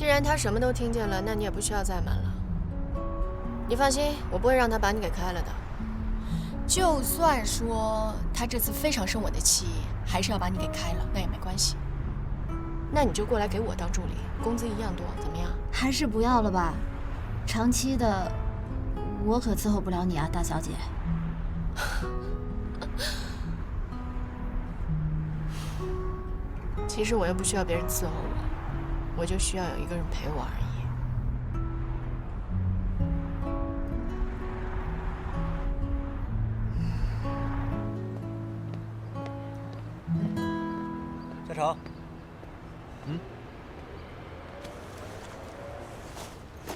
既然他什么都听见了，那你也不需要再瞒了。你放心，我不会让他把你给开了的。就算说他这次非常生我的气，还是要把你给开了，那也没关系。那你就过来给我当助理，工资一样多，怎么样？还是不要了吧，长期的，我可伺候不了你啊，大小姐。其实我又不需要别人伺候我，我就需要有一个人陪我而已。嘉诚，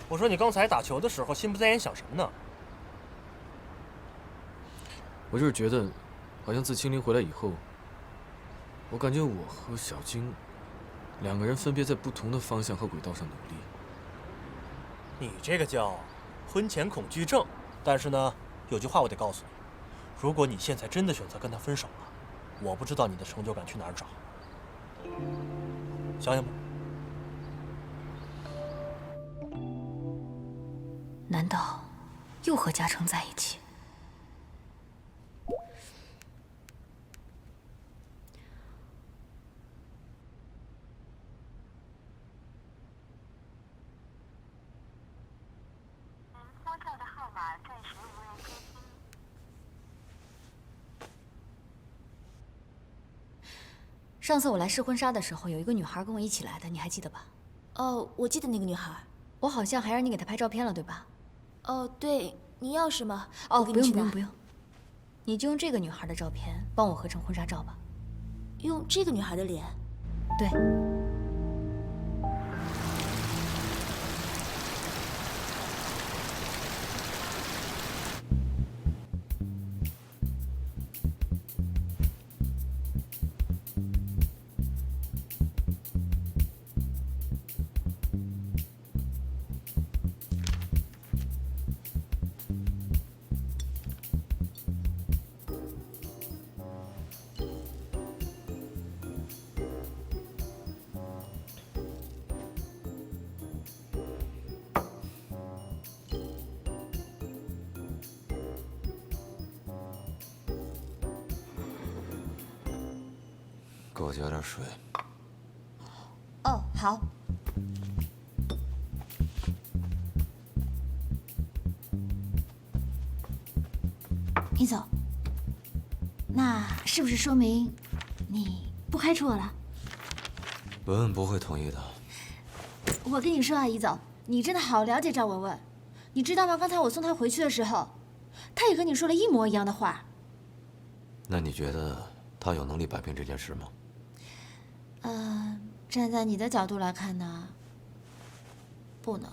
我说你刚才打球的时候心不在焉想什么呢？我就是觉得，好像自青林回来以后，我感觉我和小晶两个人分别在不同的方向和轨道上努力。你这个叫婚前恐惧症。但是呢，有句话我得告诉你，如果你现在真的选择跟他分手了，我不知道你的成就感去哪儿找。想想吧。难道又和嘉诚在一起？拨叫的号码暂时无人接听。上次我来试婚纱的时候，有一个女孩跟我一起来的，你还记得吧？哦，我记得那个女孩。我好像还让你给她拍照片了，对吧？哦，对，你要是吗？哦，我给你去拿不用，你就用这个女孩的照片帮我合成婚纱照吧。用这个女孩的脸。对。给我加点水。哦，好。一走，那是不是说明你不开除我了？文文不会同意的。我跟你说啊，一走，你真的好了解赵文文，你知道吗？刚才我送她回去的时候，她也跟你说了一模一样的话。那你觉得他有能力摆平这件事吗？站在你的角度来看呢，不能。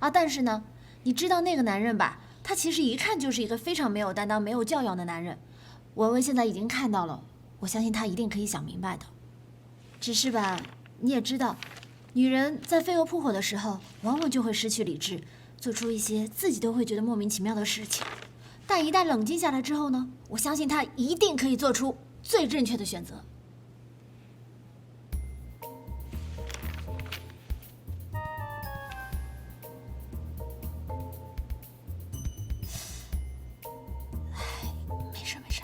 啊，但是呢，你知道那个男人吧？他其实一看就是一个非常没有担当、没有教养的男人。文文现在已经看到了，我相信他一定可以想明白的。只是吧，你也知道，女人在飞蛾扑火的时候，往往就会失去理智，做出一些自己都会觉得莫名其妙的事情。但一旦冷静下来之后呢，我相信他一定可以做出最正确的选择。没事。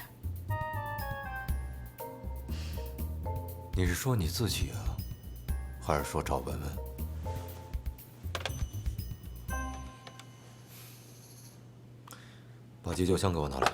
你是说你自己啊，还是说赵文文？把急救箱给我拿来。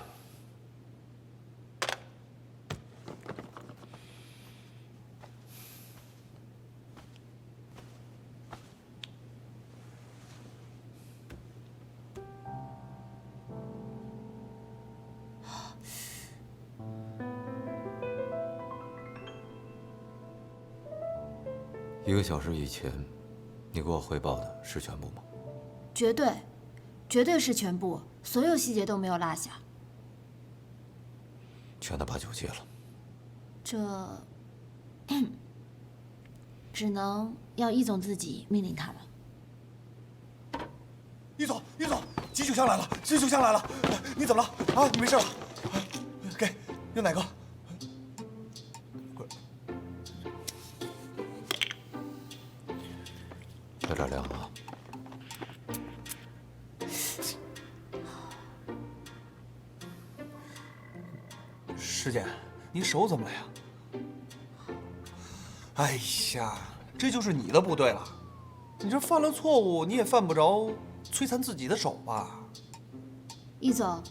1个小时以前，你给我汇报的是全部吗？绝对是全部，所有细节都没有落下。劝他把酒戒了。这，只能要易总自己命令他了。于总，急救箱来了，急救箱来了，你怎么了？啊，你没事吧？给，有哪个？有点凉啊。师姐，你手怎么了呀？哎呀，这就是你的不对了。你这犯了错误，你也犯不着摧残自己的手吧？易总，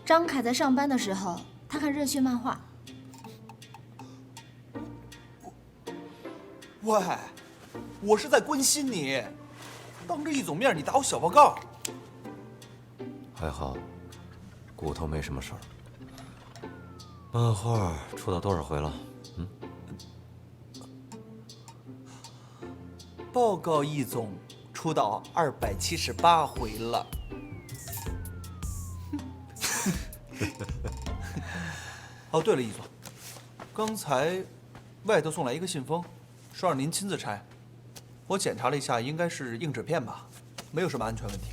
张凯在上班的时候，他看热血漫画。喂，我是在关心你，当着易总面你打我小报告。还好，骨头没什么事儿。漫画出到多少回了？报告易总，出到278回了。哦，对了，易总，刚才外头送来一个信封，说让您亲自拆。我检查了一下，应该是硬纸片吧，没有什么安全问题。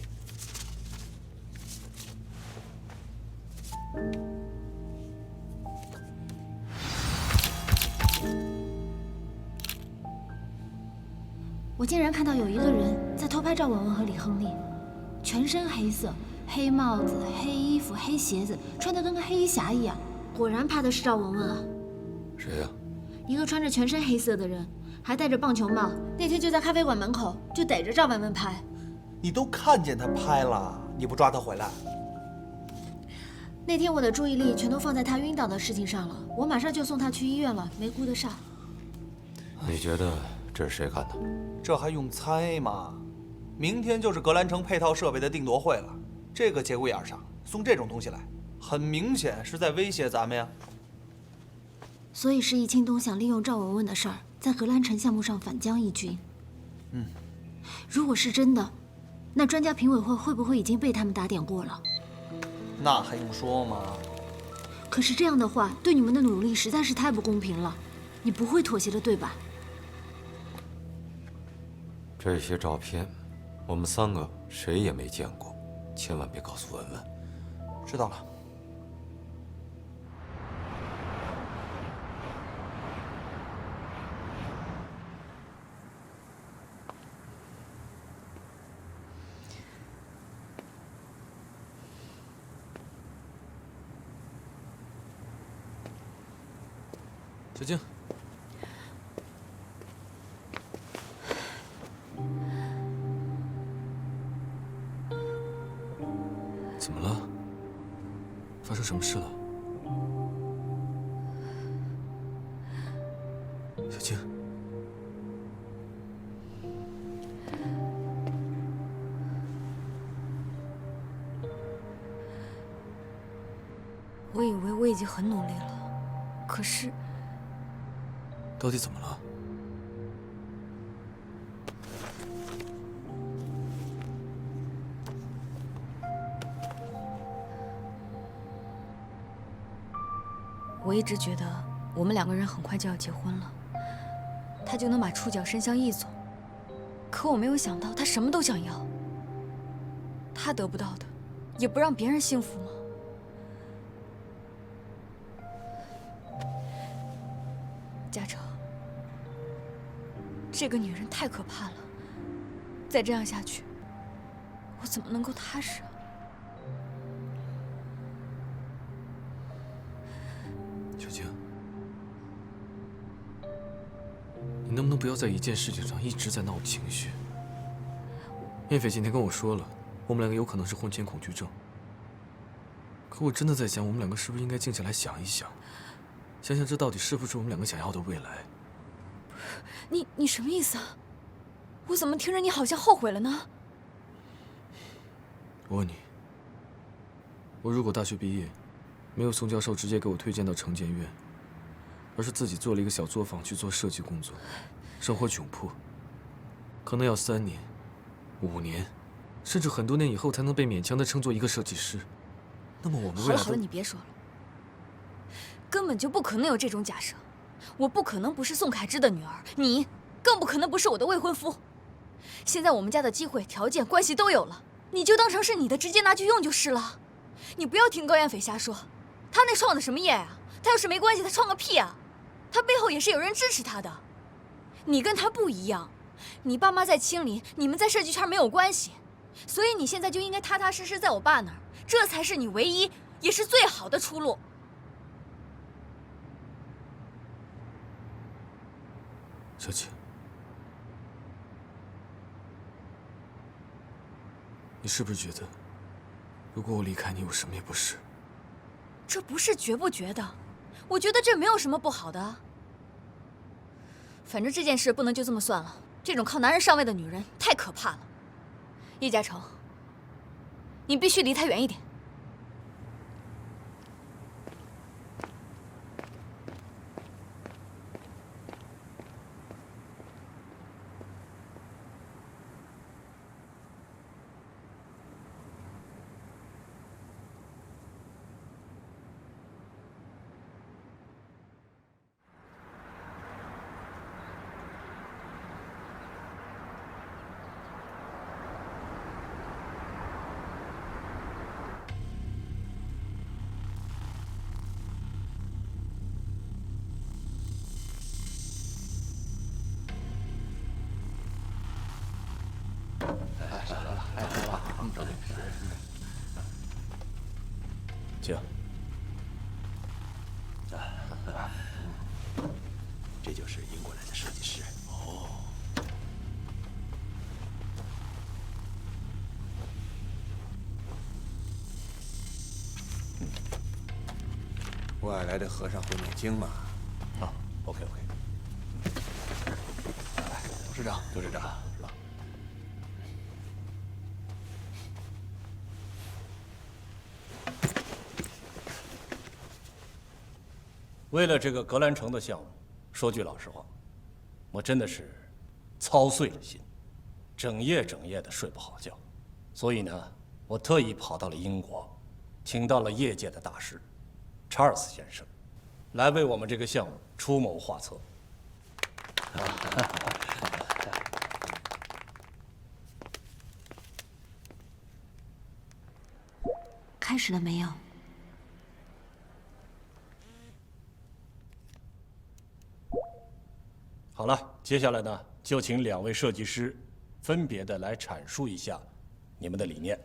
我竟然看到有一个人在偷拍赵文文和李亨利，全身黑色，黑帽子、黑衣服、黑鞋子，穿得跟个黑衣侠一样。果然拍的是赵文文啊！谁呀？一个穿着全身黑色的人，还戴着棒球帽，那天就在咖啡馆门口就逮着赵文文拍。你都看见他拍了，你不抓他回来？那天我的注意力全都放在他晕倒的事情上了，我马上就送他去医院了，没顾得上。你觉得这是谁干的？这还用猜吗？明天就是格兰城配套设备的定夺会了，这个节骨眼上送这种东西来，很明显是在威胁咱们呀。所以施一清东想利用赵文文的事儿，在格兰城项目上反将一军。如果是真的，那专家评委会不会已经被他们打点过了？那还用说吗？可是这样的话，对你们的努力实在是太不公平了。你不会妥协的，对吧？这些照片，我们3个谁也没见过，千万别告诉文文。知道了。小静，怎么了？发生什么事了？小静，我以为我已经很努力了，可是……到底怎么了？我一直觉得我们2个人很快就要结婚了，他就能把触角伸向易总。可我没有想到，他什么都想要。他得不到的，也不让别人幸福吗？嘉诚，这个女人太可怕了，再这样下去，我怎么能够踏实啊？小静，你能不能不要在一件事情上一直在闹情绪？燕斐今天跟我说了，我们2个有可能是婚前恐惧症。可我真的在想，我们2个是不是应该静下来想一想，想想这到底是不是我们2个想要的未来？你什么意思啊？我怎么听着你好像后悔了呢？我问你，我如果大学毕业，没有宋教授直接给我推荐到城建院，而是自己做了一个小作坊去做设计工作，生活窘迫，可能要3年、5年，甚至很多年以后才能被勉强的称作一个设计师。那么我们未来……好了，你别说了，根本就不可能有这种假设。我不可能不是宋凯之的女儿，你更不可能不是我的未婚夫。现在我们家的机会、条件、关系都有了，你就当成是你的，直接拿去用就是了。你不要听高彦斐瞎说，他那创的什么业啊？他要是没关系，他创个屁啊！他背后也是有人支持他的。你跟他不一样，你爸妈在清理，你们在设计圈没有关系，所以你现在就应该踏踏实实在我爸那儿，这才是你唯一也是最好的出路。小琪，你是不是觉得，如果我离开你，我什么也不是？这不是觉不觉得，我觉得这没有什么不好的。反正这件事不能就这么算了，这种靠男人上位的女人太可怕了。叶嘉诚，你必须离他远一点。请。这就是英国来的设计师。哦。外来的和尚会念经嘛？啊 ，OK。董事长，董事长。 为了这个格兰城的项目，说句老实话，我真的是操碎了心，整夜的睡不好觉。所以呢，我特意跑到了英国，请到了业界的大师查尔斯先生，来为我们这个项目出谋划策。开始了没有？ 好了，接下来呢，就请两位设计师分别的来阐述一下你们的理念。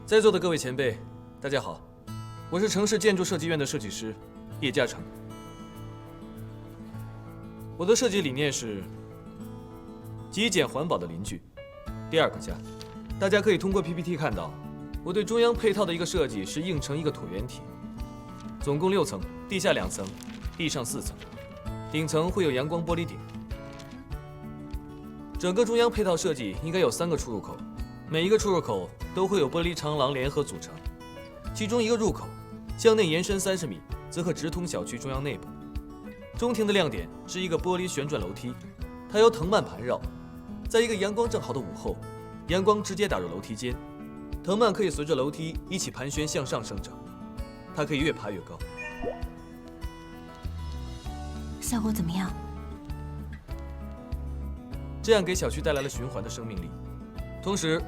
在座的各位前辈，大家好，我是城市建筑设计院的设计师叶嘉诚。我的设计理念是 极简环保的邻居，第二个家。大家可以通过 PPT 看到，我对中央配套的一个设计是硬成一个椭圆体，总共6层，地下2层，地上4层，顶层会有阳光玻璃顶。整个中央配套设计应该有3个出入口，每一个出入口都会有玻璃长廊联合组成，其中一个入口向内延伸30米，则可直通小区中央内部。中庭的亮点是一个玻璃旋转楼梯，它由藤蔓盘绕。 在一个阳光正好的午后，阳光直接打入楼梯间，藤蔓可以随着楼梯一起盘旋向上生长，它可以越爬越高。效果怎么样？这样给小区带来了循环的生命力。同时，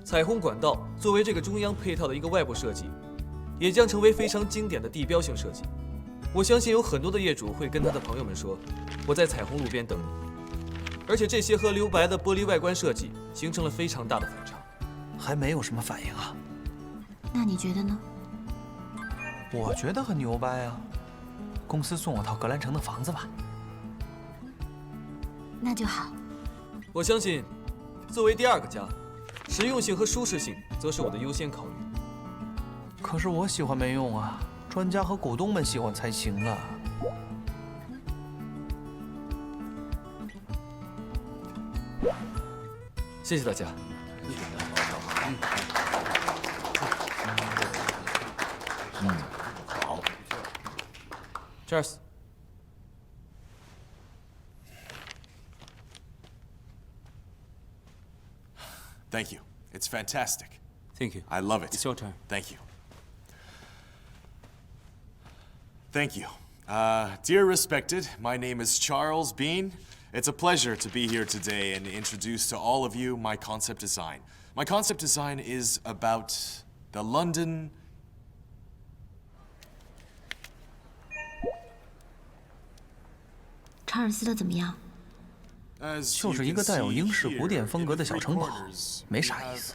彩虹管道作为这个中央配套的一个外部设计，也将成为非常经典的地标性设计。我相信有很多的业主会跟他的朋友们说：“我在彩虹路边等你。” 而且这些和留白的玻璃外观设计形成了非常大的反差，还没有什么反应啊？那你觉得呢？我觉得很牛掰啊！公司送我套格兰城的房子吧。那就好。我相信，作为第二个家，实用性和舒适性则是我的优先考虑。可是我喜欢没用啊，专家和股东们喜欢才行啊。 谢谢大家。好。Cheers。Thank you. It's fantastic. Thank you. I love it. It's your turn. Thank you. Thank you. Dear respected, my name is Charles Bean, It's a pleasure to be here today and introduce to all of you my concept design. My concept design is about the London. 查尔斯的怎么样？就是一个带有英式古典风格的小城堡，没啥意思。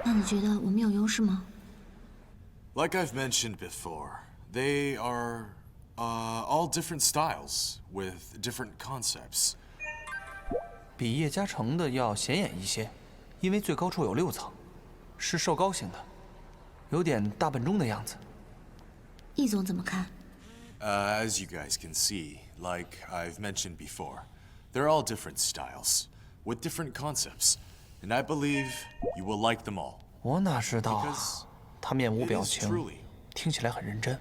那你觉得我们有优势吗？ Like I've mentioned before, they are all different styles with different concepts. 比叶嘉诚的要显眼一些，因为最高处有6层，是瘦高型的，有点大笨钟的样子。易总怎么看？ As you guys can see, like I've mentioned before, they're all different styles with different concepts, and I believe you will like them all. 我哪知道啊？他面无表情，听起来很认真。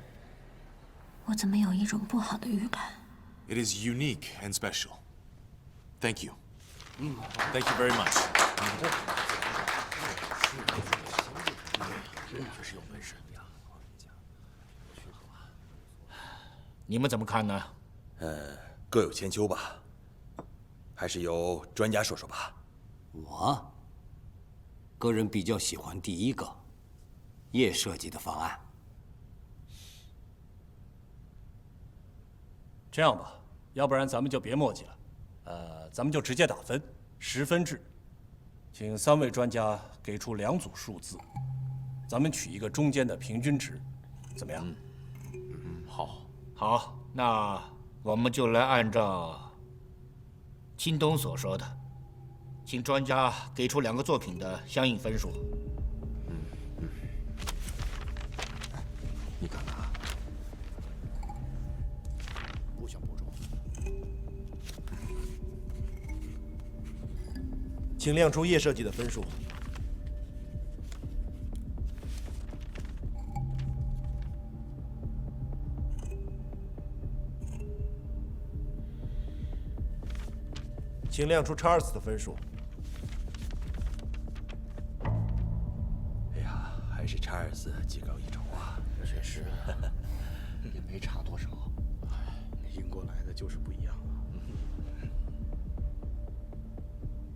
我怎么有一种不好的预感？ It is unique and special. Thank you. Thank you very much. 你们怎么看呢？各有千秋吧。还是由专家说说吧。我个人比较喜欢第一个叶设计的方案。这样吧，要不然咱们就别墨迹了，咱们就直接打分，10分制，请3位专家给出2组数字，咱们取一个中间的平均值，怎么样？好，那我们就来按照京东所说的，请专家给出2个作品的相应分数。你看看啊，不想播种。请亮出叶设计的分数。请亮出查尔斯的分数。哎呀，还是查尔斯技高一筹啊！确实，也没差多少。英国来的就是不一样啊。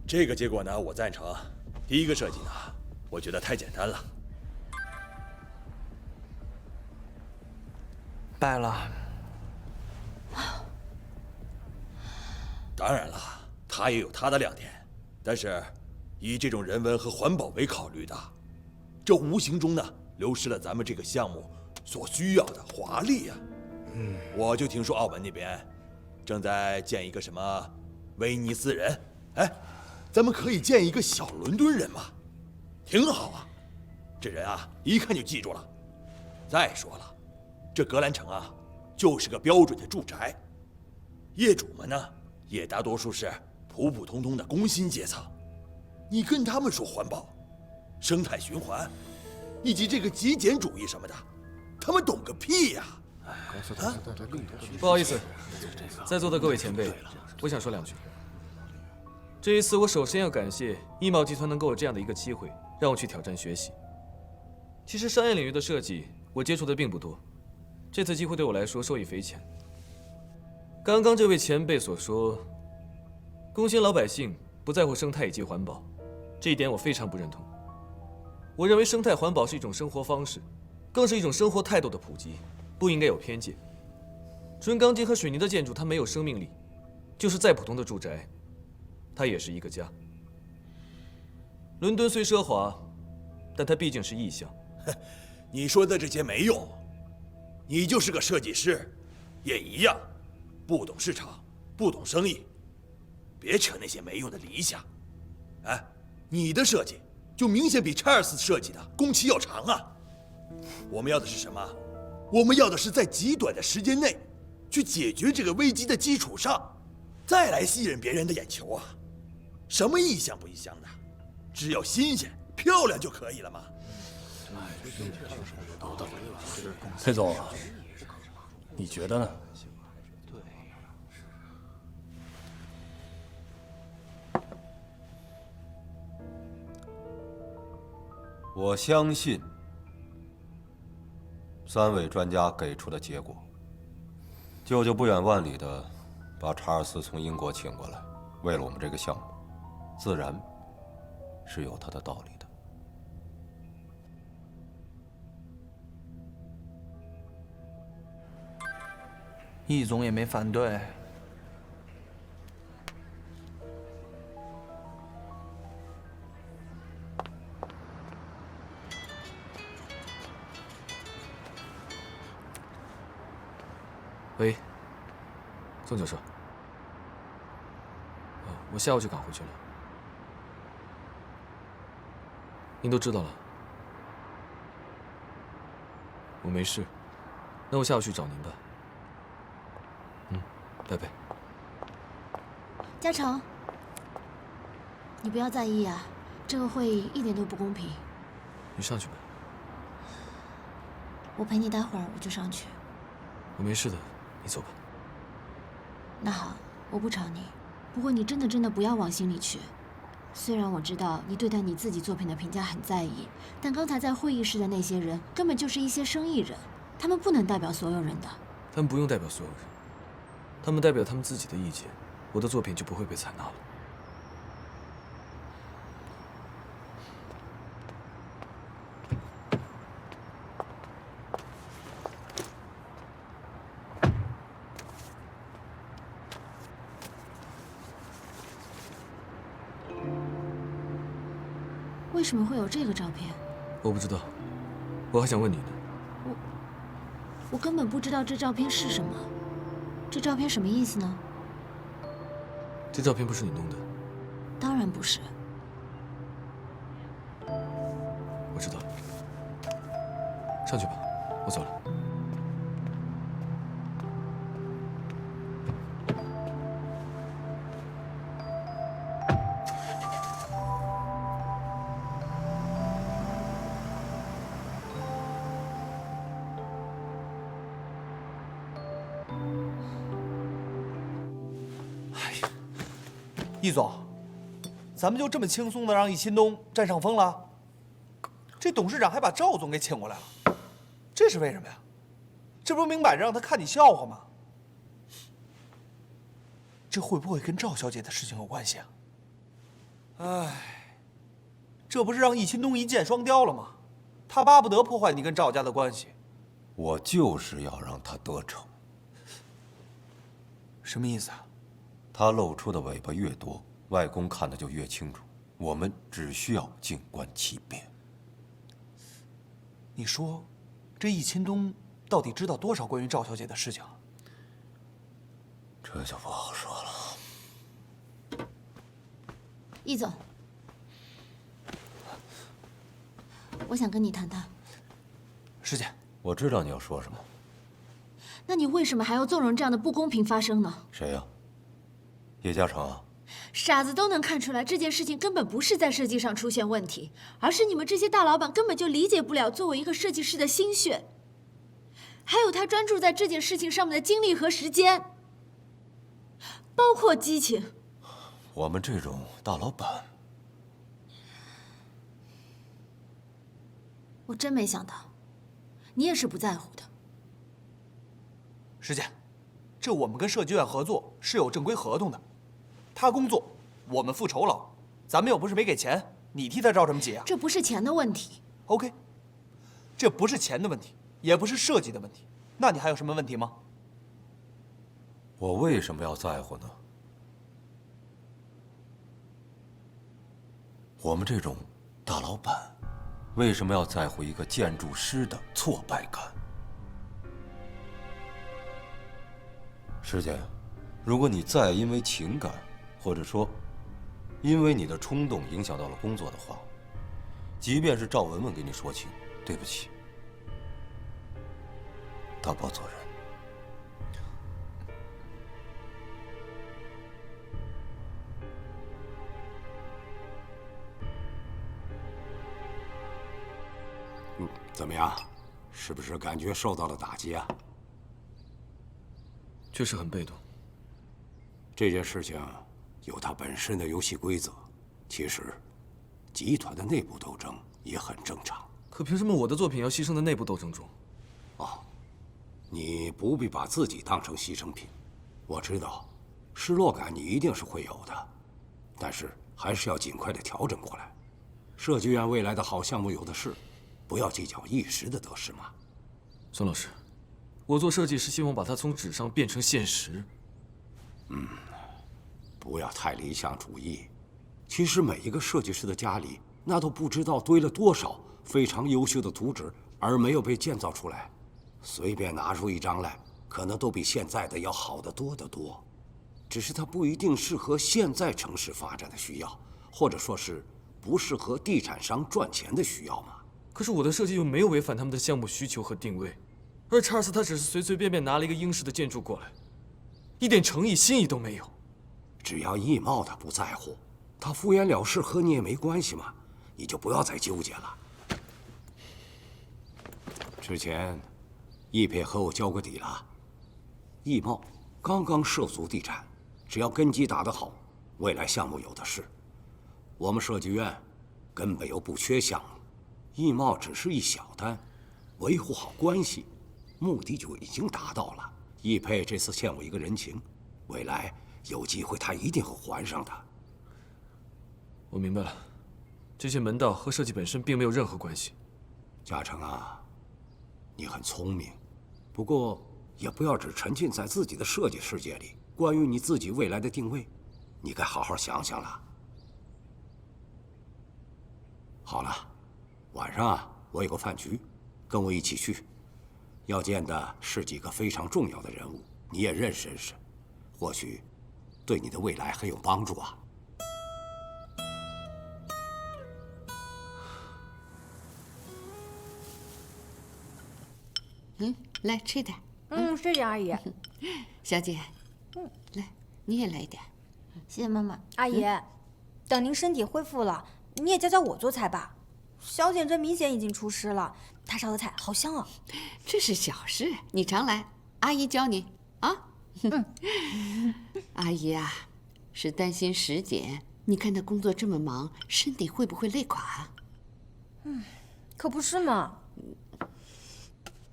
这个结果呢，我赞成。第一个设计呢，我觉得太简单了。败了。当然了。它也有它的亮点，但是以这种人文和环保为考虑的，这无形中呢流失了咱们这个项目所需要的华丽呀。我就听说澳门那边正在建一个什么威尼斯人，哎，咱们可以建一个小伦敦人嘛，挺好啊。这人啊一看就记住了。再说了，这格兰城啊就是个标准的住宅，业主们呢也大多数是普普通通的工薪阶层，你跟他们说环保、生态循环，以及这个极简主义什么的，他们懂个屁呀！不好意思，在座的各位前辈，我想说2句。这一次，我首先要感谢易茂集团能给我这样的一个机会，让我去挑战学习。其实商业领域的设计，我接触的并不多，这次机会对我来说受益匪浅。刚刚这位前辈所说，工薪老百姓不在乎生态以及环保，这一点我非常不认同。我认为生态环保是一种生活方式，更是一种生活态度的普及，不应该有偏见。纯钢筋和水泥的建筑，它没有生命力，就是再普通的住宅，它也是一个家。伦敦虽奢华，但它毕竟是意象。你说的这些没用，你就是个设计师，也一样，不懂市场，不懂生意。别扯那些没用的理想，哎，你的设计就明显比查尔斯设计的工期要长啊！我们要的是什么？我们要的是在极短的时间内，去解决这个危机的基础上，再来吸引别人的眼球啊！什么意象不意象的，只要新鲜漂亮就可以了嘛。裴总，你觉得呢？我相信， 3位专家给出的结果。舅舅不远万里的把查尔斯从英国请过来，为了我们这个项目，自然是有他的道理的。易总也没反对。喂，宋教授。我下午就赶回去了。您都知道了。我没事，那我下午去找您吧。拜拜。嘉诚，你不要在意啊，这个会议一点都不公平。你上去吧。我陪你待会儿，我就上去。我没事的，你走吧。那好，我不吵你。不过你真的不要往心里去。虽然我知道你对待你自己作品的评价很在意，但刚才在会议室的那些人根本就是一些生意人，他们不能代表所有人的。他们不用代表所有人，他们代表他们自己的意见，我的作品就不会被采纳了。为什么会有这个照片？我不知道，我还想问你呢。我根本不知道这照片是什么。这照片什么意思呢？这照片不是你弄的？当然不是。我知道了。上去吧，我走了。易总，咱们就这么轻松的让易新东占上风了？这董事长还把赵总给请过来了，这是为什么呀？这不是明摆着让他看你笑话吗？这会不会跟赵小姐的事情有关系啊？哎，这不是让易新东一箭双雕了吗？他巴不得破坏你跟赵家的关系。我就是要让他得逞。什么意思啊？他露出的尾巴越多，外公看得就越清楚。我们只需要静观其变。你说，这易钦东到底知道多少关于赵小姐的事情啊？这就不好说了。易总，我想跟你谈谈。师姐，我知道你要说什么。那你为什么还要纵容这样的不公平发生呢？谁呀？叶嘉诚啊！傻子都能看出来，这件事情根本不是在设计上出现问题，而是你们这些大老板根本就理解不了作为一个设计师的心血，还有他专注在这件事情上面的精力和时间，包括激情。我们这种大老板，我真没想到，你也是不在乎的。师姐，这我们跟设计院合作是有正规合同的，他工作，我们付酬劳，咱们又不是没给钱，你替他着什么急啊？这不是钱的问题。OK， 这不是钱的问题，也不是设计的问题，那你还有什么问题吗？我为什么要在乎呢？我们这种大老板，为什么要在乎一个建筑师的挫败感？师姐，如果你再因为情感，或者说因为你的冲动影响到了工作的话，即便是赵文文给你说情，对不起，他不做人。怎么样？是不是感觉受到了打击啊？确实很被动。这件事情有它本身的游戏规则，其实集团的内部斗争也很正常。可凭什么我的作品要牺牲在内部斗争中？哦，你不必把自己当成牺牲品。我知道，失落感你一定是会有的，但是还是要尽快的调整过来。设计院未来的好项目有的是，不要计较一时的得失嘛。孙老师，我做设计是希望把它从纸上变成现实。不要太理想主义。其实每一个设计师的家里，那都不知道堆了多少非常优秀的图纸，而没有被建造出来。随便拿出一张来，可能都比现在的要好得多得多。只是它不一定适合现在城市发展的需要，或者说是不适合地产商赚钱的需要嘛。可是我的设计又没有违反他们的项目需求和定位，而查尔斯他只是随随便便拿了一个英式的建筑过来，一点诚意心意都没有。只要易茂他不在乎，他敷衍了事和你也没关系嘛，你就不要再纠结了。之前，易佩和我交过底了，易茂刚刚涉足地产，只要根基打得好，未来项目有的是。我们设计院根本又不缺项目，易茂只是一小单，维护好关系，目的就已经达到了。易佩这次欠我一个人情，未来有机会他一定会还上的。我明白了，这些门道和设计本身并没有任何关系。嘉诚啊，你很聪明，不过也不要只沉浸在自己的设计世界里。关于你自己未来的定位，你该好好想想了。好了，晚上啊，我有个饭局，跟我一起去。要见的是几个非常重要的人物，你也认识认识，或许对你的未来很有帮助啊。来吃点。是的，阿姨。小姐，来，你也来一点。谢谢妈妈。阿姨，等您身体恢复了，你也教教我做菜吧。小姐这明显已经出师了，她烧的菜好香啊。这是小事，你常来，阿姨教你啊。阿姨啊，是担心石姐，你看她工作这么忙，身体会不会累垮啊？可不是嘛。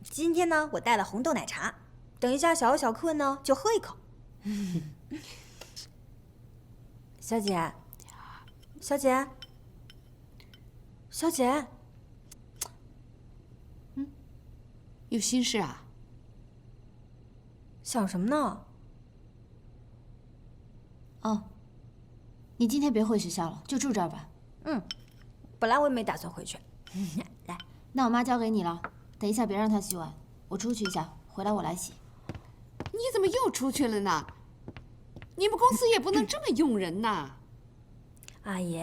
今天呢，我带了红豆奶茶，等一下小客呢就喝一口。小姐，小姐，小姐，有心事啊？想什么呢？哦，你今天别回学校了，就住这儿吧。本来我也没打算回去。来，那我妈交给你了，等一下别让她洗碗，我出去一下，回来我来洗。你怎么又出去了呢？你们公司也不能这么用人呐。阿姨，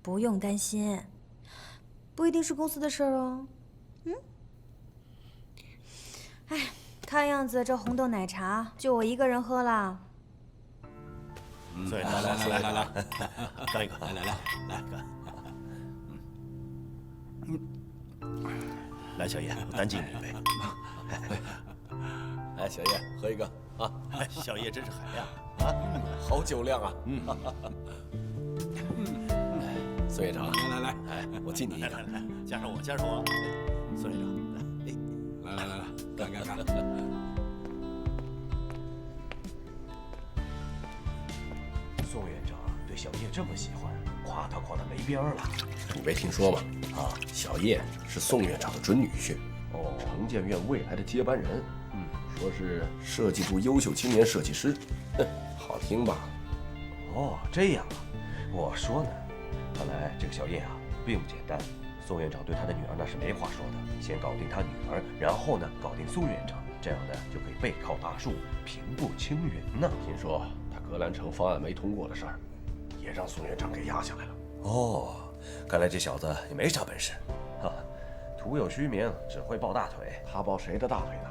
不用担心，不一定是公司的事儿哦。哎，看样子这红豆奶茶就我一个人喝了。对，来，干一个，来，来，小叶，单敬你一杯。来，小叶喝一个啊！哎，小叶真是海量啊，好酒量啊！孙院长，来，哎，我敬你一个，来，加上我，孙院长，来，干！宋院长对小叶这么喜欢，夸他没边儿了。你没听说吗？小叶是宋院长的准女婿，城建院未来的接班人。说是设计部优秀青年设计师，好听吧？哦，这样啊，我说呢，看来这个小叶啊并不简单。宋院长对他的女儿那是没话说的，先搞定他女儿，然后呢搞定宋院长，这样呢就可以背靠大树，平步青云呢。听说他格兰城方案没通过的事儿，也让宋院长给压下来了。哦，看来这小子也没啥本事，徒有虚名，只会抱大腿。他抱谁的大腿呢？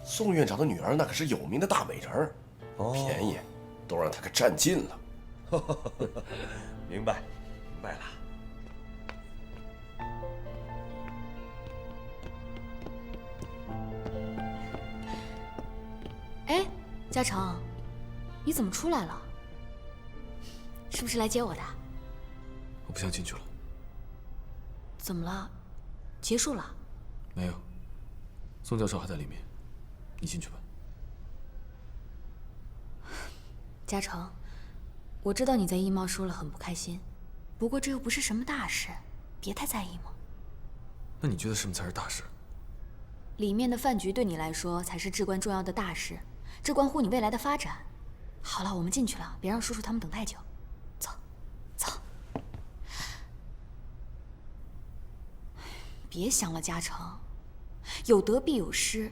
宋院长的女儿那可是有名的大美人儿，便宜都让他给占尽了。明白了。哎，嘉诚，你怎么出来了？是不是来接我的？我不想进去了。怎么了？结束了？没有，宋教授还在里面。你进去吧。嘉诚，我知道你在艺贸输了很不开心，不过这又不是什么大事，别太在意嘛。那你觉得什么才是大事？里面的饭局对你来说才是至关重要的大事，这关乎你未来的发展。好了，我们进去了，别让叔叔他们等太久。走，走。别想了，嘉诚，有得必有失，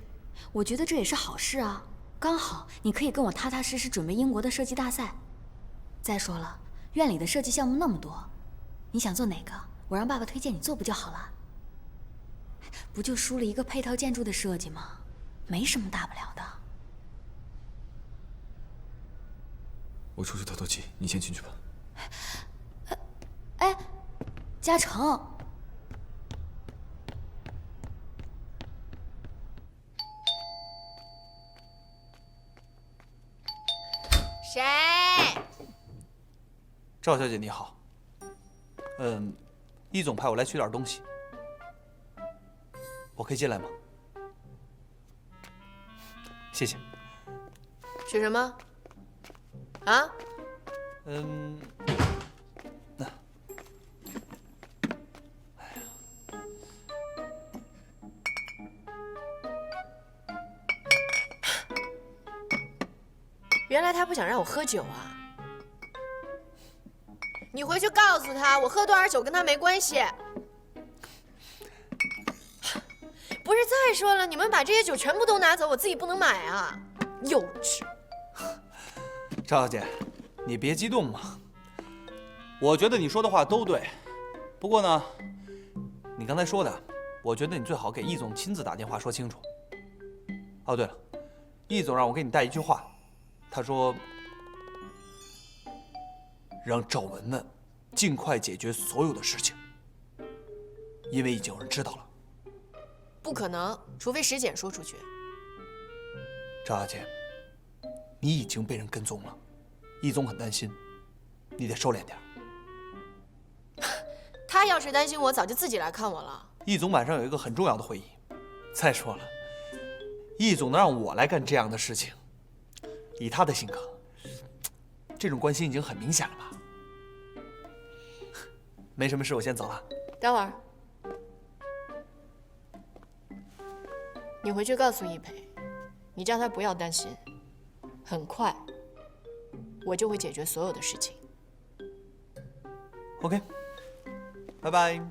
我觉得这也是好事啊。刚好你可以跟我踏踏实实准备英国的设计大赛。再说了，院里的设计项目那么多，你想做哪个，我让爸爸推荐你做不就好了？不就输了一个配套建筑的设计吗？没什么大不了的。我出去透透气，你先进去吧。哎，嘉诚。谁？赵小姐你好。易总派我来取点东西，我可以进来吗？谢谢。取什么？啊？那，原来他不想让我喝酒啊！你回去告诉他，我喝多少酒跟他没关系。不是，再说了，你们把这些酒全部都拿走，我自己不能买啊！幼稚。赵小姐，你别激动嘛。我觉得你说的话都对，不过呢，你刚才说的，我觉得你最好给易总亲自打电话说清楚。哦，对了，易总让我给你带一句话，他说让赵文文尽快解决所有的事情，因为已经有人知道了。不可能，除非石简说出去。赵小姐，你已经被人跟踪了，易总很担心，你得收敛点。他要是担心我，早就自己来看我了。易总晚上有一个很重要的会议。再说了，易总能让我来干这样的事情，以他的性格，这种关心已经很明显了吧？没什么事，我先走了。等会儿，你回去告诉易培，你叫他不要担心，很快我就会解决所有的事情。OK， 拜拜。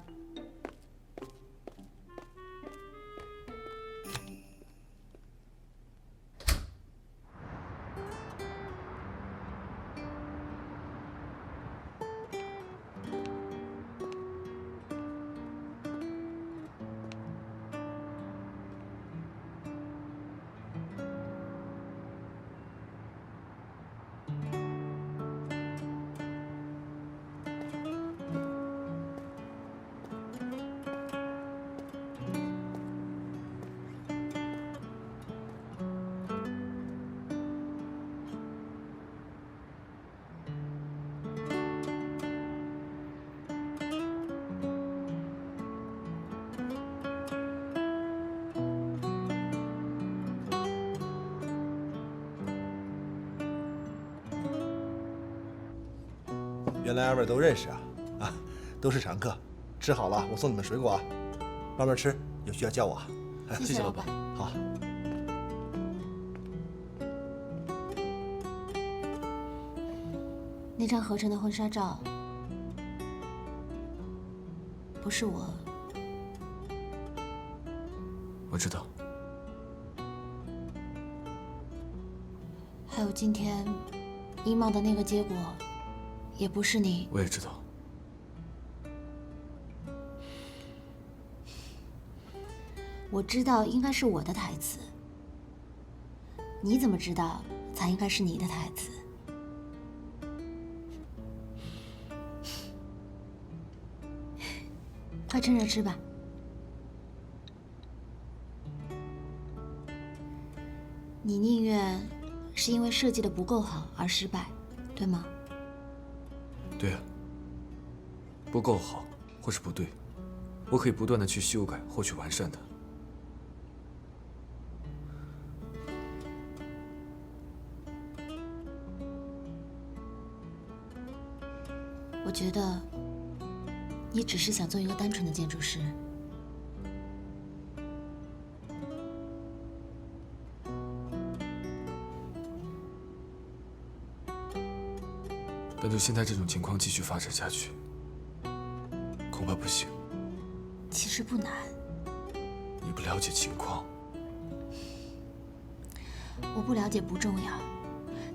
原来二位都认识啊！啊，都是常客。吃好了，我送你们水果啊，慢慢吃，有需要叫我啊。谢谢老板。好。那张合成的婚纱照，不是我。我知道。还有今天医贸的那个结果，也不是你。我也知道。我知道应该是我的台词，你怎么知道才应该是你的台词？快趁热吃吧。你宁愿是因为设计的不够好而失败，对吗？对啊，不够好或是不对，我可以不断的去修改或去完善它。觉得你只是想做一个单纯的建筑师。但就现在这种情况继续发展下去，恐怕不行。其实不难。你不了解情况。我不了解不重要，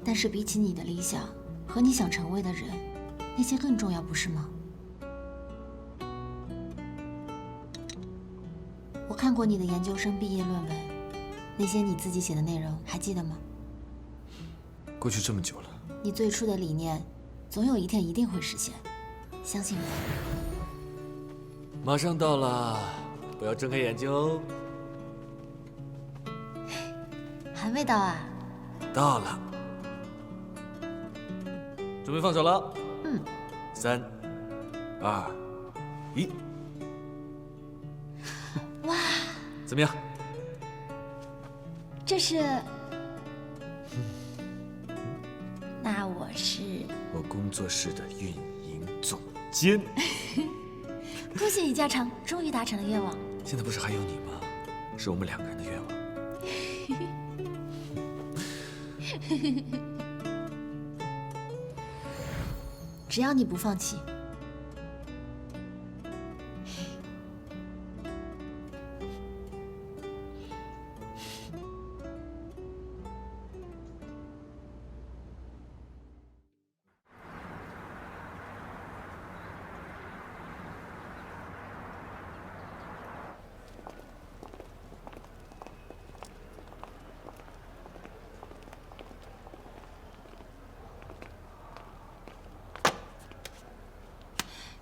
但是比起你的理想和你想成为的人，那些更重要，不是吗？我看过你的研究生毕业论文，那些你自己写的内容还记得吗？过去这么久了，你最初的理念，总有一天一定会实现，相信我。马上到了，不要睁开眼睛哦。还未到啊？到了，准备放手了。嗯。3、2、1。哇！怎么样？这是……那我是我工作室的运营总监。恭喜李嘉诚，终于达成了愿望。现在不是还有你吗？是我们2个人的愿望。只要你不放弃。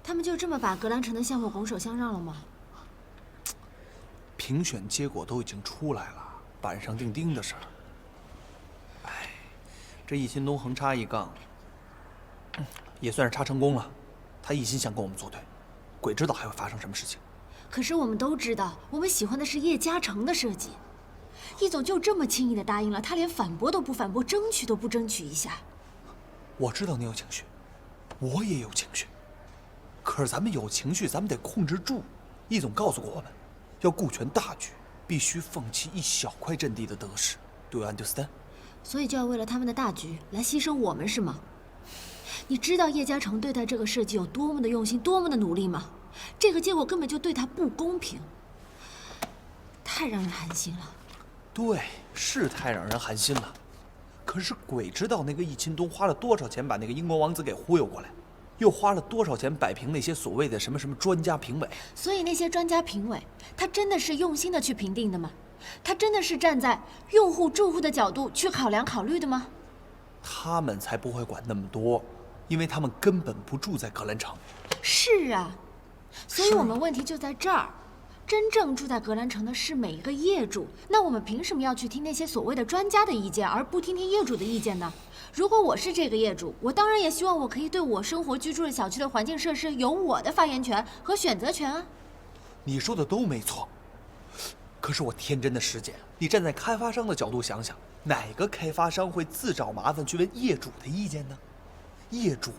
他们就这么把格兰城的项目拱手相让了吗？评选结果都已经出来了，板上钉钉的事儿。哎，这易新东横插一杠，也算是插成功了。他一心想跟我们作对，鬼知道还会发生什么事情。可是我们都知道，我们喜欢的是叶嘉诚的设计。易总就这么轻易的答应了，他连反驳都不反驳，争取都不争取一下。我知道你有情绪，我也有情绪。可是咱们有情绪，咱们得控制住。易总告诉过我们，要顾全大局，必须放弃一小块阵地的得失。Do you understand？ 所以就要为了他们的大局来牺牲我们，是吗？你知道叶嘉诚对待这个设计有多么的用心，多么的努力吗？这个结果根本就对他不公平，太让人寒心了。对，是太让人寒心了。可是鬼知道那个易钦东花了多少钱把那个英国王子给忽悠过来。又花了多少钱摆平那些所谓的什么专家评委？所以那些专家评委，他真的是用心的去评定的吗？他真的是站在用户、住户的角度去考虑的吗？他们才不会管那么多，因为他们根本不住在格兰城。是啊，所以我们问题就在这儿。真正住在格兰城的是每一个业主，那我们凭什么要去听那些所谓的专家的意见，而不听业主的意见呢？如果我是这个业主，我当然也希望我可以对我生活居住的小区的环境设施有我的发言权和选择权啊。你说的都没错，可是我天真的师姐，你站在开发商的角度想想，哪个开发商会自找麻烦去问业主的意见呢？业主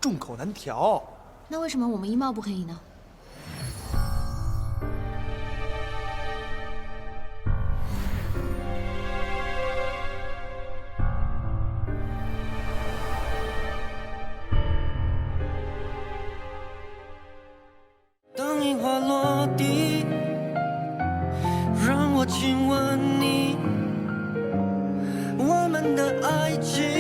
众口难调。那为什么我们一茂不可以呢？当樱花落地，让我亲吻你，我们的爱情